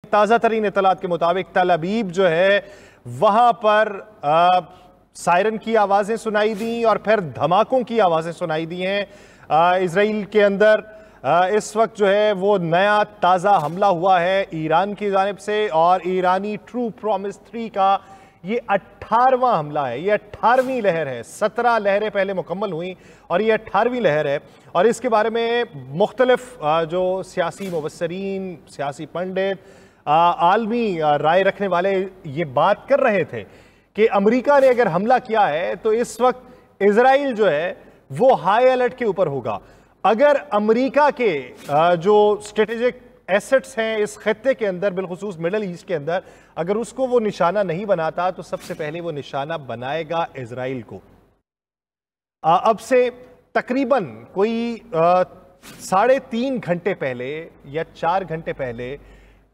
ताज़ा तरीन इत्तलात के मुताबिक तल अबीब जो है वहां पर सायरन की आवाज़ें सुनाई दी और फिर धमाकों की आवाज़ें सुनाई दी हैं। इजराइल के अंदर इस वक्त जो है वो नया ताज़ा हमला हुआ है ईरान की जानिब से, और ईरानी ट्रू प्रॉमिस 3 का ये 18वां हमला है, ये 18वीं लहर है। 17 लहरें पहले मुकम्मल हुई और ये 18वीं लहर है। और इसके बारे में मुख्तलिफ जो सियासी मुबस्सरीन, सियासी पंडित, आलमी राय रखने वाले ये बात कर रहे थे कि अमेरिका ने अगर हमला किया है तो इस वक्त इजराइल जो है वो हाई अलर्ट के ऊपर होगा। अगर अमेरिका के जो स्ट्रेटेजिक एसेट्स हैं इस खत्ते के अंदर, बिलखुसूस मिडल ईस्ट के अंदर, अगर उसको वो निशाना नहीं बनाता तो सबसे पहले वो निशाना बनाएगा इजराइल को। अब से तकरीबन कोई 3.5 घंटे पहले या 4 घंटे पहले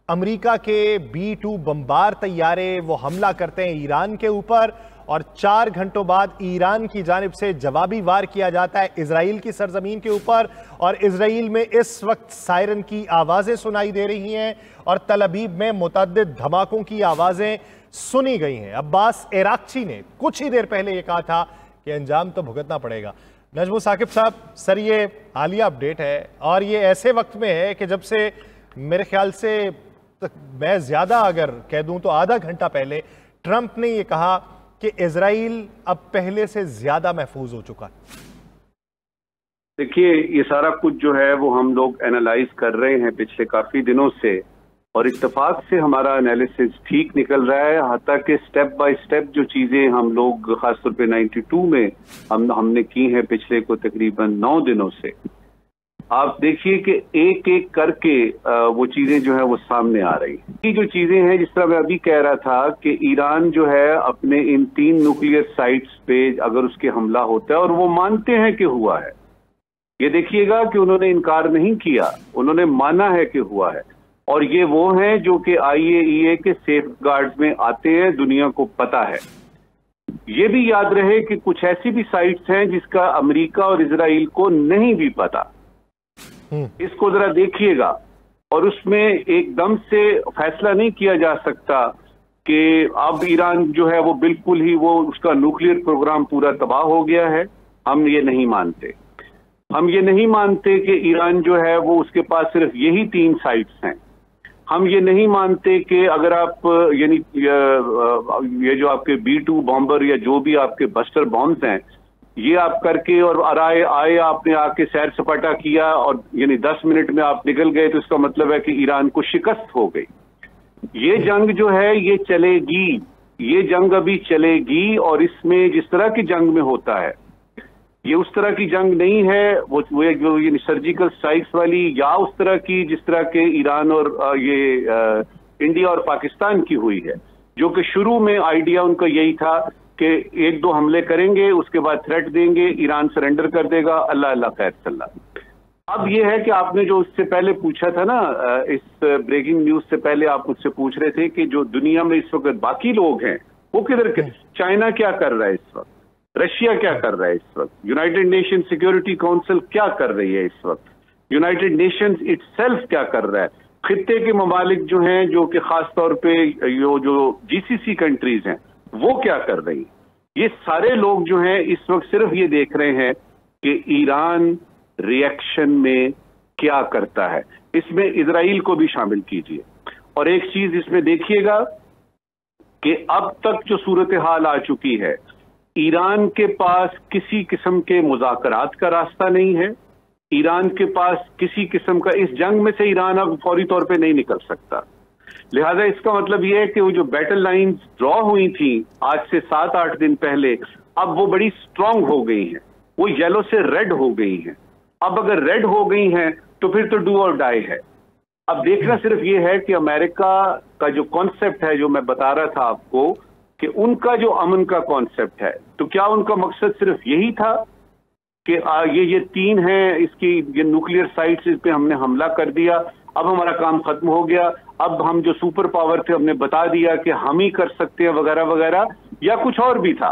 अमेरिका के B-2 बमबार तैयारे वो हमला करते हैं ईरान के ऊपर, और 4 घंटों बाद ईरान की जानिब से जवाबी वार किया जाता है इजराइल की सरजमीन के ऊपर। और इजराइल में इस वक्त सायरन की आवाज़ें सुनाई दे रही हैं और तल अबीब में मुतअद्दिद धमाकों की आवाज़ें सुनी गई हैं। अब्बास इराक्ची ने कुछ ही देर पहले ये कहा था कि अंजाम तो भुगतना पड़ेगा। नजमो साकिब साहब, सर ये हालिया अपडेट है और ये ऐसे वक्त में है कि जब से मेरे ख्याल से मैं ज़्यादा अगर कह दूं तो आधा घंटा पहले ट्रंप ने ये कहा कि इजराइल अब पहले से ज्यादा महफूज हो चुका है। देखिए, ये सारा कुछ जो है वो हम लोग एनालाइज कर रहे हैं पिछले काफी दिनों से, और इत्तेफाक से हमारा एनालिसिस ठीक निकल रहा है। हत्ता कि स्टेप बाय स्टेप जो चीजें हम लोग खासतौर पे 92 में हमने की हैं पिछले को तकरीबन 9 दिनों से, आप देखिए कि एक एक करके वो चीजें जो है वो सामने आ रही हैं। ये जो चीजें हैं, जिस तरह मैं अभी कह रहा था कि ईरान जो है अपने इन 3 न्यूक्लियर साइट्स पे अगर उसके हमला होता है, और वो मानते हैं कि हुआ है, ये देखिएगा कि उन्होंने इनकार नहीं किया, उन्होंने माना है कि हुआ है। और ये वो हैं जो कि IAEA के सेफ गार्ड्स में आते हैं, दुनिया को पता है। ये भी याद रहे कि कुछ ऐसी भी साइट्स हैं जिसका अमेरिका और इजराइल को नहीं भी पता। इसको जरा देखिएगा, और उसमें एकदम से फैसला नहीं किया जा सकता कि अब ईरान जो है वो बिल्कुल ही वो उसका न्यूक्लियर प्रोग्राम पूरा तबाह हो गया है। हम ये नहीं मानते। हम ये नहीं मानते कि ईरान जो है वो उसके पास सिर्फ यही 3 साइट्स हैं। हम ये नहीं मानते कि अगर आप यानी ये जो आपके B-2 बॉम्बर या जो भी आपके बस्टर बॉम्ब्स हैं, ये आप करके और आए आपने आके सैर सपाटा किया और यानी 10 मिनट में आप निकल गए तो इसका मतलब है कि ईरान को शिकस्त हो गई। ये जंग जो है ये चलेगी, ये जंग अभी चलेगी, और इसमें जिस तरह की जंग में होता है ये उस तरह की जंग नहीं है वो जो ये सर्जिकल स्ट्राइक्स वाली, या उस तरह की जिस तरह के ईरान और ये इंडिया और पाकिस्तान की हुई है, जो कि शुरू में आइडिया उनका यही था कि 1-2 हमले करेंगे, उसके बाद थ्रेट देंगे, ईरान सरेंडर कर देगा, अल्लाह अल्लाह खैर सल्ला। अब ये है कि आपने जो उससे पहले पूछा था ना, इस ब्रेकिंग न्यूज से पहले आप मुझसे पूछ रहे थे कि जो दुनिया में इस वक्त बाकी लोग हैं वो किधर, चाइना क्या कर रहा है इस वक्त, रशिया क्या कर रहा है इस वक्त, यूनाइटेड नेशन सिक्योरिटी काउंसिल क्या कर रही है इस वक्त, यूनाइटेड नेशंस इटसेल्फ क्या कर रहा है, खित्ते के ममालिक जो हैं, जो कि खास तौर पे जो GCC कंट्रीज हैं, वो क्या कर रही है। ये सारे लोग जो हैं इस वक्त सिर्फ ये देख रहे हैं कि ईरान रिएक्शन में क्या करता है। इसमें इजराइल को भी शामिल कीजिए, और एक चीज इसमें देखिएगा कि अब तक जो सूरत हाल आ चुकी है, ईरान के पास किसी किस्म के मुज़ाकरात का रास्ता नहीं है। ईरान के पास किसी किस्म का, इस जंग में से ईरान अब फौरी तौर पे नहीं निकल सकता। लिहाजा इसका मतलब यह है कि वो जो बैटल लाइंस ड्रॉ हुई थी आज से 7-8 दिन पहले, अब वो बड़ी स्ट्रांग हो गई हैं, वो येलो से रेड हो गई हैं। अब अगर रेड हो गई हैं तो फिर तो डू और डाई है। अब देखना सिर्फ ये है कि अमेरिका का जो कॉन्सेप्ट है, जो मैं बता रहा था आपको कि उनका जो अमन का कॉन्सेप्ट है, तो क्या उनका मकसद सिर्फ यही था कि ये 3 हैं, इसकी ये न्यूक्लियर साइट्स, इस पे हमने हमला कर दिया, अब हमारा काम खत्म हो गया, अब हम जो सुपर पावर थे हमने बता दिया कि हम ही कर सकते हैं वगैरह वगैरह, या कुछ और भी था।